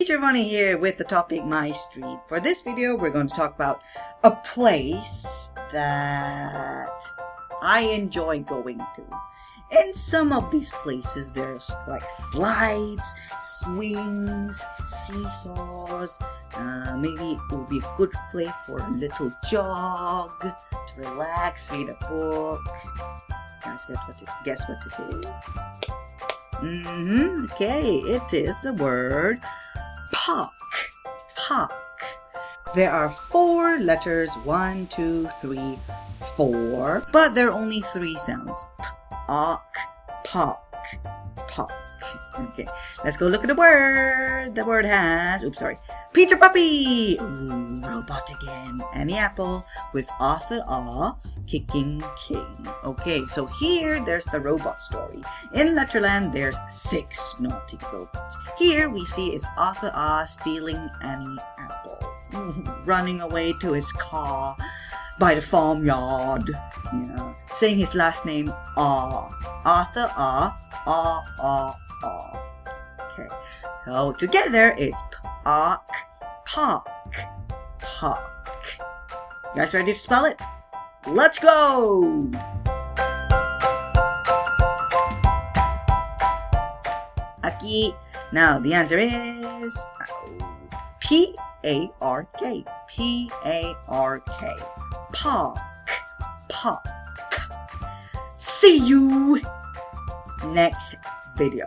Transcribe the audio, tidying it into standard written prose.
Teacher Funny here with the topic My Street. For this video, we're going to talk about a place that I enjoy going to. In some of these places, there's like slides, swings, seesaws. Maybe it will be a good place for a little jog, to relax, read a book. Guess what it is? Okay, it is the word park. Park. There are 4 letters, 1, 2, 3, 4, but there are only 3 sounds. Park, park, park. Okay, let's go look at the word. The word has, Peter Puppy. Ooh, robot again. And the apple with Arthur R, kicking king. Okay, so here there's the robot story. In Letterland, there's 6 naughty robots. Here we see is Arthur R stealing Annie apple, running away to his car by the farmyard, saying his last name R. Arthur R, R, R, R. Okay, so together it's park, park, park. You guys ready to spell it? Let's go! Aki. Now the answer is P-A-R-K. P-A-R-K. Park, park. See you next video.